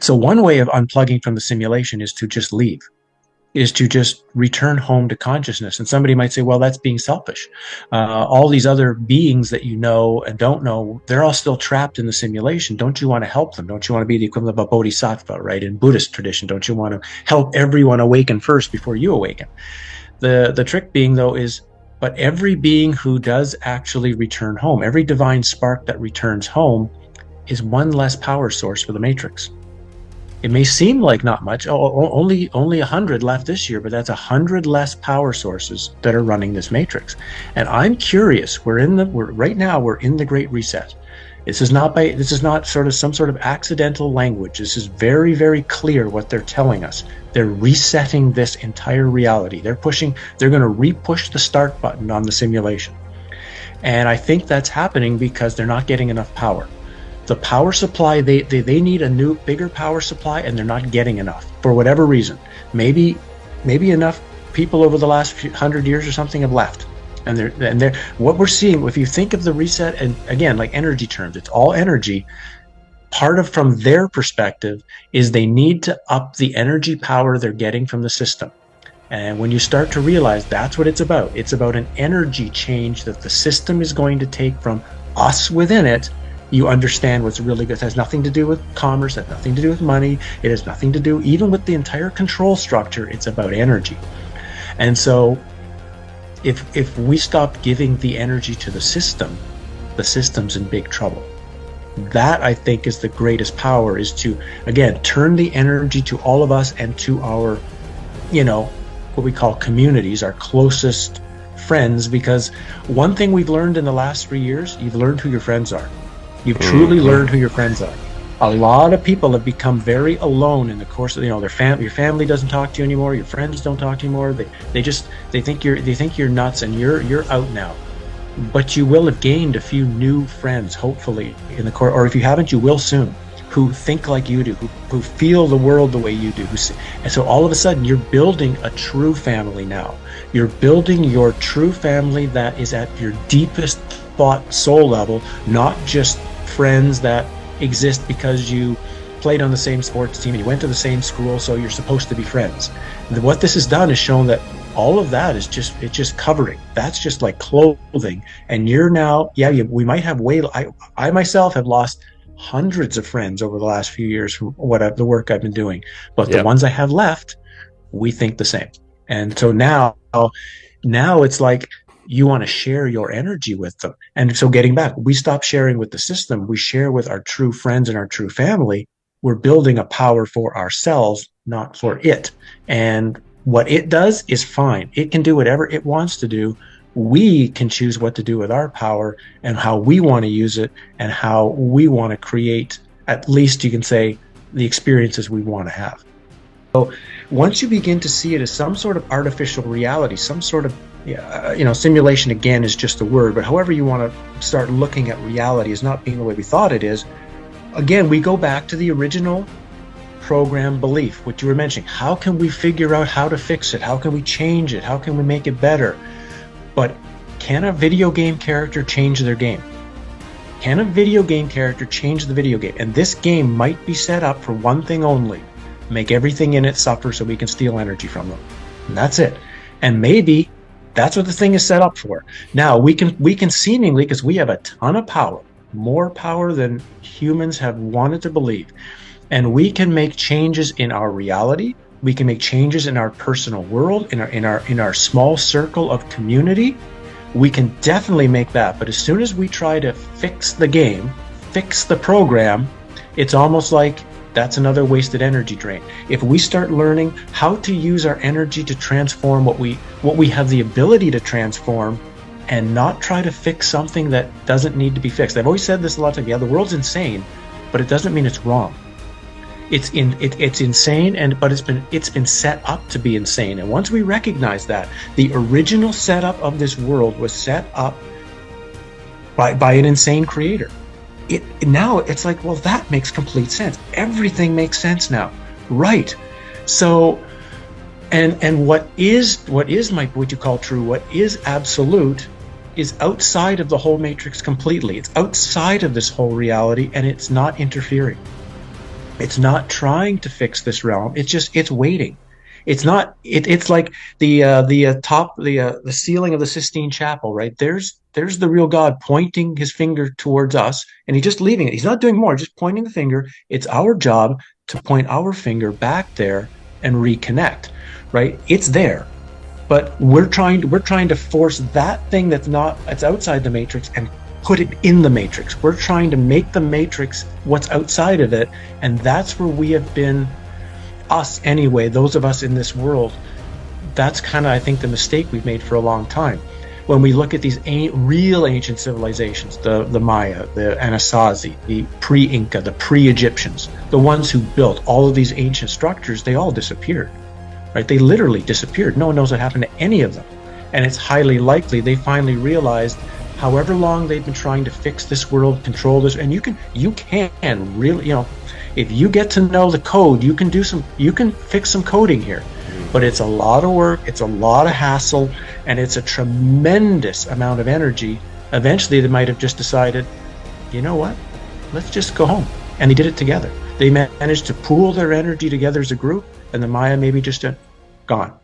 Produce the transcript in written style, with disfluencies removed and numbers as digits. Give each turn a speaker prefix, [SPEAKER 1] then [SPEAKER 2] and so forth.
[SPEAKER 1] So one way of unplugging from the simulation is to just leave, is to just return home to consciousness. And somebody might say, well, that's being selfish. All these other beings that you know and don't know, they're all still trapped in the simulation. Don't you want to help them? Don't you want to be the equivalent of a bodhisattva, right? In Buddhist tradition, don't you want to help everyone awaken first before you awaken? The trick being, though, is but every being who does actually return home, every divine spark that returns home is one less power source for the matrix. It may seem like not much, only 100 left this year, but that's 100 less power sources that are running this matrix. And I'm curious, right now we're in the Great Reset. This is not sort of some sort of accidental language. This is very, very clear what they're telling us. They're resetting this entire reality. They're going to re-push the start button on the simulation. And I think that's happening because they're not getting enough power. The power supply, they need a new, bigger power supply, and they're not getting enough for whatever reason. Maybe enough people over the last 100 years or something have left. And they're what we're seeing, if you think of the reset, and again, like energy terms, it's all energy. Part of, from their perspective, is they need to up the energy power they're getting from the system. And when you start to realize that's what it's about an energy change that the system is going to take from us within it, you understand what's really good. It has nothing to do with commerce, it has nothing to do with money, it has nothing to do even with the entire control structure. It's about energy. And so if we stop giving the energy to the system's in big trouble. That, I think, is the greatest power, is to, again, turn the energy to all of us and to our, what we call communities, our closest friends. Because one thing we've learned in the last 3 years, you've learned who your friends are. You've truly learned who your friends are. A lot of people have become very alone in the course of, your family doesn't talk to you anymore, your friends don't talk to you anymore. They think you're nuts and you're out now. But you will have gained a few new friends, hopefully, in the course, or if you haven't, you will soon, who think like you do, who feel the world the way you do. And so all of a sudden, you're building a true family now. You're building your true family that is at your deepest thought soul level, not just friends that exist because you played on the same sports team and you went to the same school, so you're supposed to be friends. And what this has done is shown that all of that is just covering. That's just like clothing. And you're now, we might have I myself have lost hundreds of friends over the last few years from the work I've been doing. But the ones I have left, we think the same. And so now it's like you want to share your energy with them. And so getting back, we stop sharing with the system. We share with our true friends and our true family. We're building a power for ourselves, not for it. And what it does is fine. It can do whatever it wants to do. We can choose what to do with our power and how we want to use it and how we want to create, at least you can say, the experiences we want to have. So once you begin to see it as some sort of artificial reality, some sort of, simulation, again, is just a word, but however you want to start looking at reality as not being the way we thought it is, again, we go back to the original program belief, what you were mentioning. How can we figure out how to fix it? How can we change it? How can we make it better? But can a video game character change their game? Can a video game character change the video game? And this game might be set up for one thing only: make everything in it suffer so we can steal energy from them. And that's it. And maybe that's what the thing is set up for. Now we can seemingly, because we have a ton of power, more power than humans have wanted to believe, and we can make changes in our reality. We can make changes in our personal world, in our small circle of community. We can definitely make that. But as soon as we try to fix the game, fix the program, it's almost like that's another wasted energy drain. If we start learning how to use our energy to transform what we have the ability to transform, and not try to fix something that doesn't need to be fixed. I've always said this a lot of times. Yeah, the world's insane, but it doesn't mean it's wrong. It's insane, but it's been set up to be insane. And once we recognize that the original setup of this world was set up by an insane creator, now it's like, well, that makes complete sense. Everything makes sense now, right? So, and what you call true, what is absolute, is outside of the whole matrix completely. It's outside of this whole reality, and it's not interfering. It's not trying to fix this realm. It's waiting. It's not. It's like the ceiling of the Sistine Chapel, right? There's the real God pointing his finger towards us, and he's just leaving it. He's not doing more, just pointing the finger. It's our job to point our finger back there and reconnect, right? It's there, but we're trying to force that thing that's outside the matrix and put it in the matrix. We're trying to make the matrix what's outside of it, and that's where we have been, us anyway, those of us in this world. That's kind of, I think, the mistake we've made for a long time. When we look at these real ancient civilizations, the Maya, the Anasazi, the pre-Inca, the pre-Egyptians, the ones who built all of these ancient structures, they all disappeared, right? They literally disappeared. No one knows what happened to any of them. And it's highly likely they finally realized, however long they've been trying to fix this world, control this, and you can really, if you get to know the code, you can fix some coding here. But it's a lot of work, it's a lot of hassle, and it's a tremendous amount of energy. Eventually they might have just decided, you know what, let's just go home. And they did it together. They managed to pool their energy together as a group, and the Maya maybe just gone.